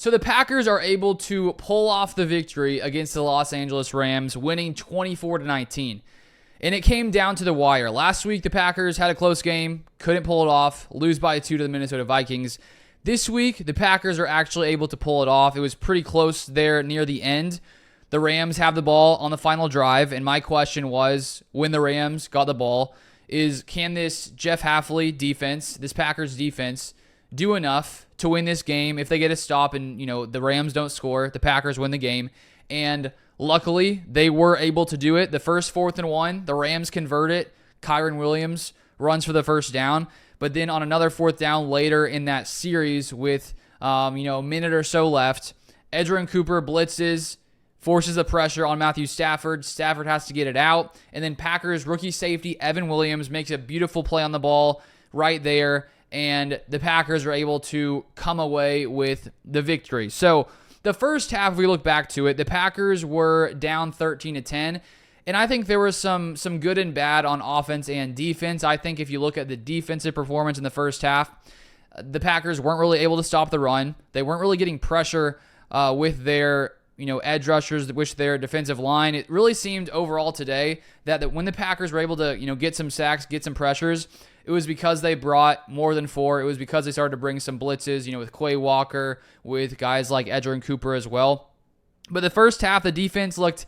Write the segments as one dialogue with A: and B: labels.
A: So the Packers are able to pull off the victory against the Los Angeles Rams, winning 24-19. And it came down to the wire. Last week, the Packers had a close game, couldn't pull it off, lose by 2 to the Minnesota Vikings. This week, the Packers are actually able to pull it off. It was pretty close there near the end. The Rams have the ball on the final drive, and my question was, when the Rams got the ball, is can this Jeff Hafley defense, this Packers defense, do enough to win this game? If they get a stop and, the Rams don't score, the Packers win the game. And luckily, they were able to do it. The first 4th and 1, the Rams convert it. Kyren Williams runs for the first down. But then on another 4th down later in that series with, a minute or so left, Edgerrin Cooper blitzes, forces the pressure on Matthew Stafford. Stafford has to get it out. And then Packers rookie safety Evan Williams makes a beautiful play on the ball right there. And the Packers are able to come away with the victory. So the first half, if we look back to it, the Packers were down 13-10. And I think there was some good and bad on offense and defense. I think if you look at the defensive performance in the first half, the Packers weren't really able to stop the run. They weren't really getting pressure with their edge rushers, with their defensive line. It really seemed overall today that when the Packers were able to get some sacks, get some pressures, it was because they brought more than 4. It was because they started to bring some blitzes, with Quay Walker, with guys like Edgerrin Cooper as well. But the first half, the defense looked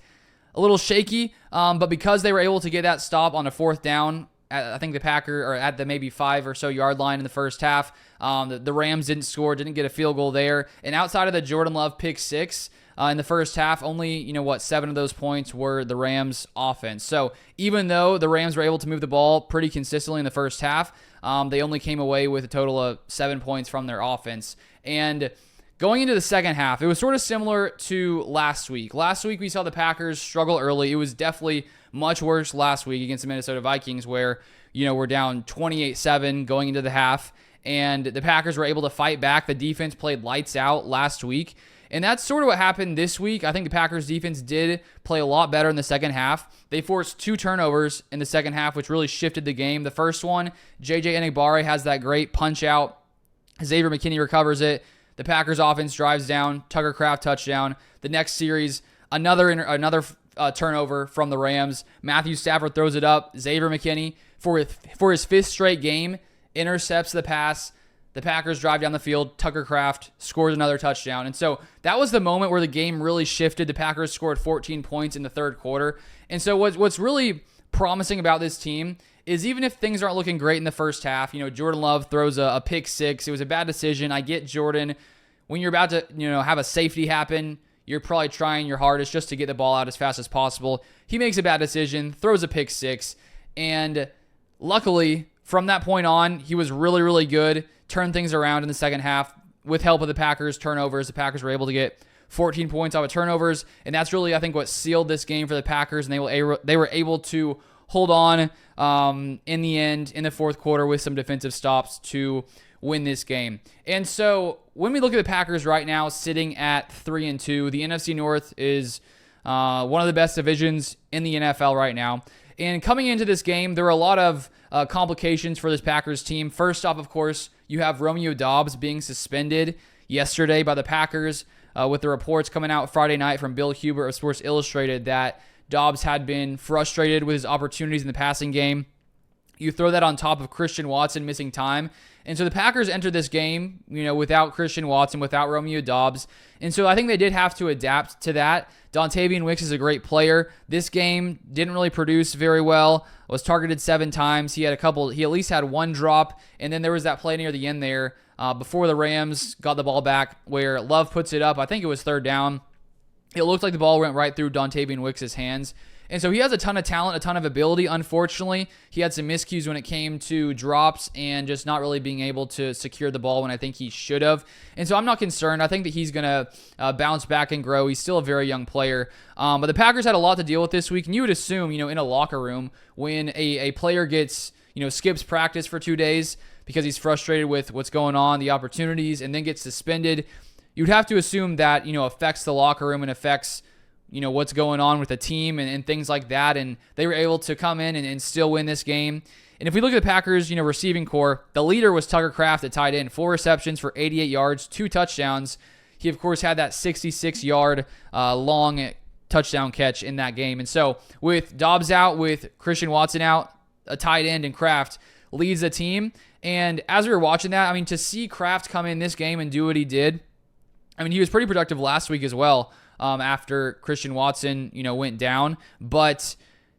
A: a little shaky, but because they were able to get that stop on a 4th down, I think the Packers are at the maybe 5 or so yard line in the first half. The Rams didn't score, didn't get a field goal there. And outside of the Jordan Love pick 6 in the first half, only, 7 of those points were the Rams offense. So even though the Rams were able to move the ball pretty consistently in the first half, they only came away with a total of 7 points from their offense. And going into the second half, it was sort of similar to last week. Last week, we saw the Packers struggle early. It was definitely much worse last week against the Minnesota Vikings where, we're down 28-7 going into the half, and the Packers were able to fight back. The defense played lights out last week, and that's sort of what happened this week. I think the Packers defense did play a lot better in the second half. They forced 2 turnovers in the second half, which really shifted the game. The first one, J.J. Enagbare has that great punch out. Xavier McKinney recovers it. The Packers offense drives down, Tucker Kraft touchdown. The next series, another turnover from the Rams. Matthew Stafford throws it up. Xavier McKinney, for his 5th straight game, intercepts the pass. The Packers drive down the field. Tucker Kraft scores another touchdown. And so that was the moment where the game really shifted. The Packers scored 14 points in the third quarter. And so what's really promising about this team is even if things aren't looking great in the first half, Jordan Love throws a pick 6. It was a bad decision. I get Jordan. When you're about to, have a safety happen, you're probably trying your hardest just to get the ball out as fast as possible. He makes a bad decision, throws a pick 6, and luckily, from that point on, he was really, really good, turned things around in the second half with help of the Packers' turnovers. The Packers were able to get 14 points off of turnovers, and that's really, I think, what sealed this game for the Packers, and they were able to hold on in the end, in the fourth quarter, with some defensive stops to win this game. And so when we look at the Packers right now sitting at 3-2, the NFC North is one of the best divisions in the NFL right now. And coming into this game, there were a lot of complications for this Packers team. First off, of course, you have Romeo Doubs being suspended yesterday by the Packers, with the reports coming out Friday night from Bill Hubert of Sports Illustrated that Doubs had been frustrated with his opportunities in the passing game. You throw that on top of Christian Watson missing time. And so the Packers entered this game, without Christian Watson, without Romeo Doubs. And so I think they did have to adapt to that. Dontavian Wicks is a great player. This game didn't really produce very well. Was targeted 7 times. He at least had 1 drop. And then there was that play near the end there before the Rams got the ball back where Love puts it up. I think it was 3rd down. It looked like the ball went right through Dontavian Wicks' hands. And so he has a ton of talent, a ton of ability. Unfortunately, he had some miscues when it came to drops and just not really being able to secure the ball when I think he should have. And so I'm not concerned. I think that he's going to bounce back and grow. He's still a very young player. But the Packers had a lot to deal with this week. And you would assume, in a locker room, when a player gets, skips practice for 2 days because he's frustrated with what's going on, the opportunities, and then gets suspended, you'd have to assume that, affects the locker room and affects what's going on with the team and things like that. And they were able to come in and still win this game. And if we look at the Packers, receiving core, the leader was Tucker Kraft at tight end, 4 receptions for 88 yards, 2 touchdowns. He, of course, had that 66-yard long touchdown catch in that game. And so with Dobbs out, with Christian Watson out, a tight end, and Kraft leads the team. And as we were watching that, I mean, to see Kraft come in this game and do what he did, I mean, he was pretty productive last week as well after Christian Watson, went down. But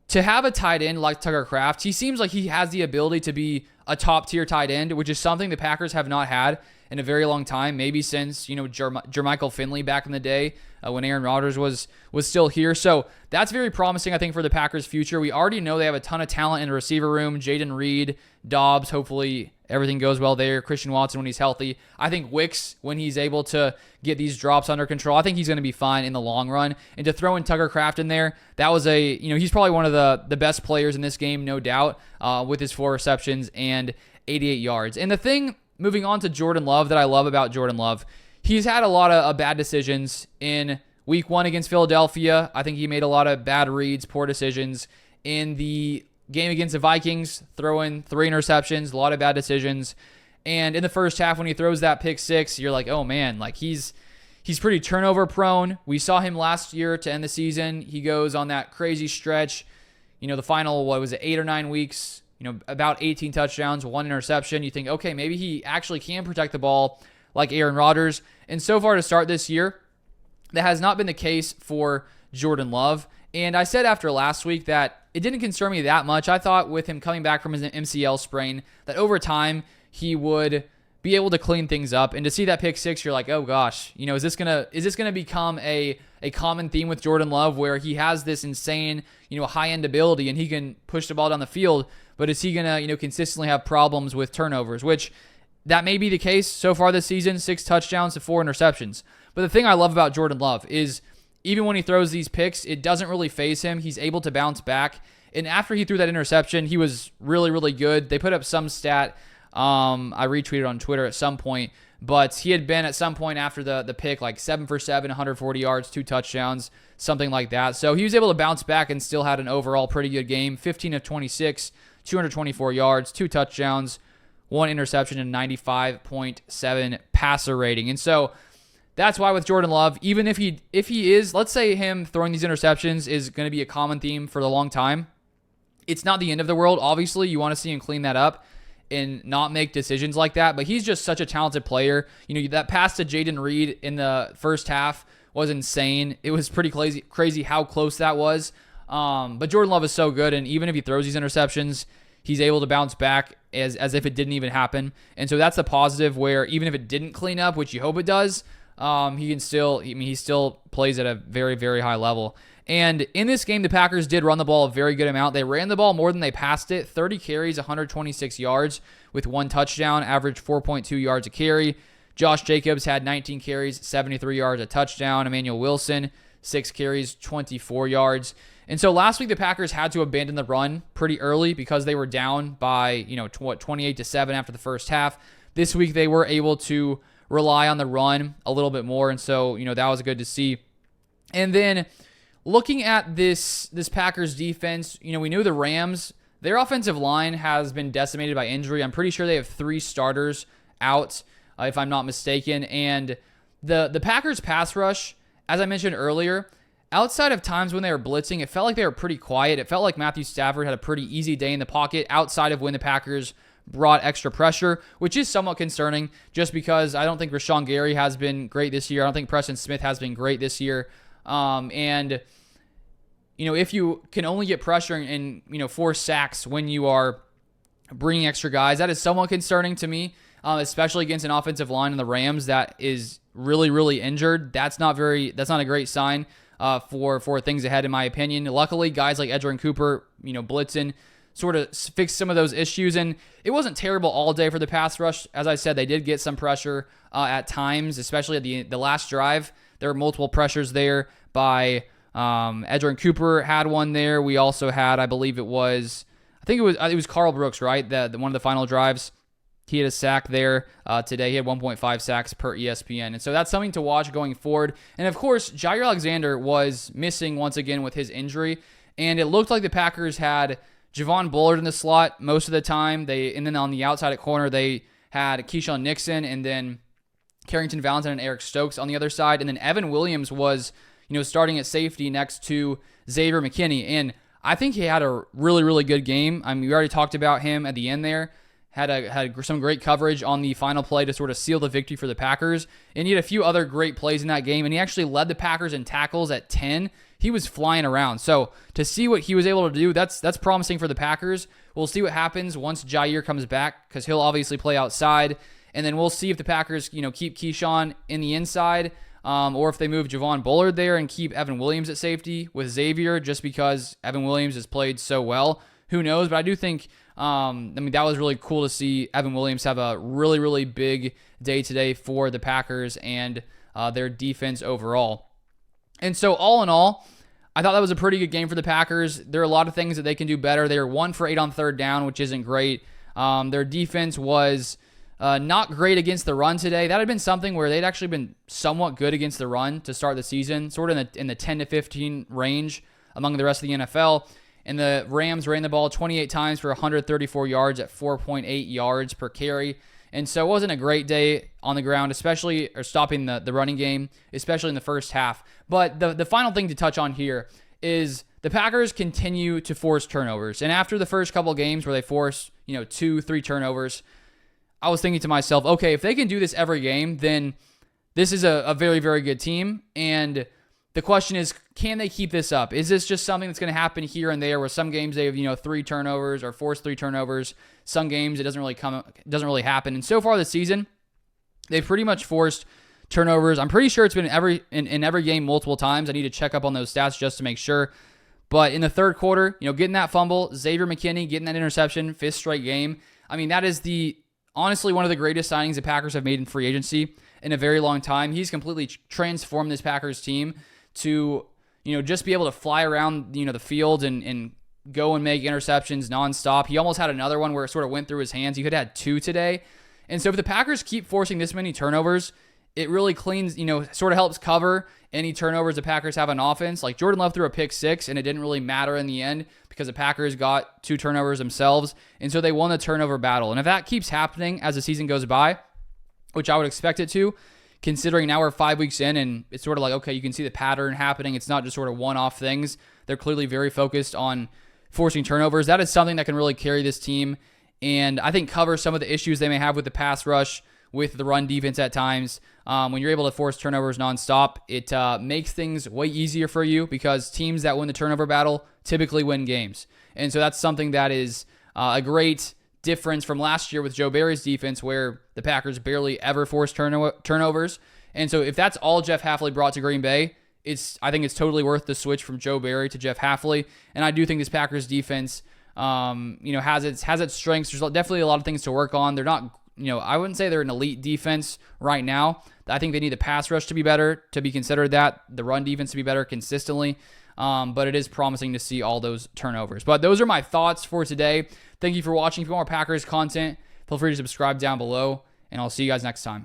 A: to have a tight end like Tucker Kraft, he seems like he has the ability to be a top-tier tight end, which is something the Packers have not had in a very long time, maybe since, Jermichael Finley back in the day when Aaron Rodgers was still here. So that's very promising, I think, for the Packers' future. We already know they have a ton of talent in the receiver room. Jaden Reed, Dobbs, hopefully everything goes well there. Christian Watson when he's healthy. I think Wicks, when he's able to get these drops under control, I think he's going to be fine in the long run. And to throw in Tucker Kraft in there, that was he's probably one of the best players in this game, no doubt, with his 4 receptions and 88 yards. And the thing, moving on to Jordan Love, that I love about Jordan Love, he's had a lot of bad decisions in week 1 against Philadelphia. I think he made a lot of bad reads, poor decisions. In the game against the Vikings, throwing 3 interceptions, a lot of bad decisions. And in the first half, when he throws that pick 6, you're like, oh man, like he's pretty turnover prone. We saw him last year to end the season. He goes on that crazy stretch, the final, 8 or 9 weeks, about 18 touchdowns, 1 interception. You think, okay, maybe he actually can protect the ball like Aaron Rodgers. And so far to start this year, that has not been the case for Jordan Love. And I said after last week that it didn't concern me that much. I thought with him coming back from his MCL sprain that over time he would be able to clean things up. And to see that pick 6, you're like, oh gosh, is this gonna become a common theme with Jordan Love where he has this insane, high-end ability and he can push the ball down the field, but is he gonna, consistently have problems with turnovers, which that may be the case so far this season, 6 touchdowns to 4 interceptions. But the thing I love about Jordan Love is even when he throws these picks, it doesn't really faze him. He's able to bounce back. And after he threw that interception, he was really, really good. They put up some stat I retweeted on Twitter at some point, but he had been at some point after the pick like 7 for 7, 140 yards, 2 touchdowns, something like that. So he was able to bounce back and still had an overall pretty good game. 15 of 26, 224 yards, 2 touchdowns, 1 interception, and 95.7 passer rating. And so that's why with Jordan Love, even if he is, let's say him throwing these interceptions is going to be a common theme for a long time, it's not the end of the world. Obviously, you want to see him clean that up and not make decisions like that, but he's just such a talented player. That pass to Jaden Reed in the first half was insane. It was pretty crazy how close that was. But Jordan Love is so good, and even if he throws these interceptions, he's able to bounce back as if it didn't even happen. And so that's the positive where even if it didn't clean up, which you hope it does, he still plays at a very, very high level. And in this game, the Packers did run the ball a very good amount. They ran the ball more than they passed it. 30 carries, 126 yards with 1 touchdown, averaged 4.2 yards a carry. Josh Jacobs had 19 carries, 73 yards, a touchdown. Emmanuel Wilson, 6 carries, 24 yards. And so last week, the Packers had to abandon the run pretty early because they were down by, 28-7 after the first half. This week, they were able to rely on the run a little bit more. And so, that was good to see. And then looking at this Packers defense, we knew the Rams, their offensive line has been decimated by injury. I'm pretty sure they have 3 starters out, if I'm not mistaken. And the Packers pass rush, as I mentioned earlier, outside of times when they were blitzing, it felt like they were pretty quiet. It felt like Matthew Stafford had a pretty easy day in the pocket outside of when the Packers brought extra pressure, which is somewhat concerning just because I don't think Rashawn Gary has been great this year. I don't think Preston Smith has been great this year. And if you can only get pressure and, 4 sacks when you are bringing extra guys, that is somewhat concerning to me, especially against an offensive line in the Rams that is really, really injured. That's not a great sign for things ahead, in my opinion. Luckily, guys like Edgerrin Cooper, blitzing, sort of fixed some of those issues. And it wasn't terrible all day for the pass rush. As I said, they did get some pressure at times, especially at the last drive. There were multiple pressures there by Edgerrin Cooper had one there. We also had, I believe it was Carl Brooks, right? The one of the final drives. He had a sack there today. He had 1.5 sacks per ESPN. And so that's something to watch going forward. And of course, Jair Alexander was missing once again with his injury. And it looked like the Packers had Javon Bullard in the slot most of the time. And then on the outside at corner, they had Keyshawn Nixon. And then Carrington Valentine and Eric Stokes on the other side. And then Evan Williams was, starting at safety next to Xavier McKinney. And I think he had a really, really good game. I mean, we already talked about him at the end there. Had some great coverage on the final play to sort of seal the victory for the Packers. And he had a few other great plays in that game. And he actually led the Packers in tackles at 10. He was flying around. So to see what he was able to do, that's promising for the Packers. We'll see what happens once Jaire comes back, because he'll obviously play outside. And then we'll see if the Packers, keep Keyshawn in the inside, or if they move Javon Bullard there and keep Evan Williams at safety with Xavier, just because Evan Williams has played so well. Who knows? But I do think, that was really cool to see Evan Williams have a really, really big day today for the Packers and their defense overall. And so all in all, I thought that was a pretty good game for the Packers. There are a lot of things that they can do better. They were 1 for 8 on third down, which isn't great. Their defense was not great against the run today. That had been something where they'd actually been somewhat good against the run to start the season, sort of in the 10 to 15 range among the rest of the NFL. And the Rams ran the ball 28 times for 134 yards at 4.8 yards per carry. And so it wasn't a great day on the ground, stopping the running game, especially in the first half. But the final thing to touch on here is the Packers continue to force turnovers. And after the first couple of games where they force, 2-3 turnovers, I was thinking to myself, okay, if they can do this every game, then this is a very, very good team. And the question is, can they keep this up? Is this just something that's going to happen here and there, where some games they have 3 turnovers or force 3 turnovers? Some games it doesn't really happen. And so far this season, they've pretty much forced turnovers. I'm pretty sure it's been in every game multiple times. I need to check up on those stats just to make sure. But in the third quarter, getting that fumble, Xavier McKinney getting that interception, 5th straight game. I mean, that is honestly one of the greatest signings the Packers have made in free agency in a very long time. He's completely transformed this Packers team to, just be able to fly around, the field and go and make interceptions nonstop. He almost had another one where it sort of went through his hands. He could have had 2 today. And so if the Packers keep forcing this many turnovers, it really cleans, sort of helps cover any turnovers the Packers have on offense. Like Jordan Love threw a pick 6, and it didn't really matter in the end because the Packers got 2 turnovers themselves. And so they won the turnover battle. And if that keeps happening as the season goes by, which I would expect it to, considering now we're 5 weeks in and it's sort of like, okay, you can see the pattern happening. It's not just sort of one-off things. They're clearly very focused on forcing turnovers. That is something that can really carry this team and I think cover some of the issues they may have with the pass rush, with the run defense at times. When you're able to force turnovers nonstop, it makes things way easier for you because teams that win the turnover battle typically win games. And so that's something that is a great difference from last year with Joe Barry's defense, where the Packers barely ever forced turnovers. And so if that's all Jeff Hafley brought to Green Bay, I think it's totally worth the switch from Joe Barry to Jeff Hafley. And I do think this Packers defense, has its strengths. There's definitely a lot of things to work on. They're not, I wouldn't say they're an elite defense right now. I think they need the pass rush to be better, to be considered that, the run defense to be better consistently. But it is promising to see all those turnovers. But those are my thoughts for today. Thank you for watching. If you want more Packers content, feel free to subscribe down below, and I'll see you guys next time.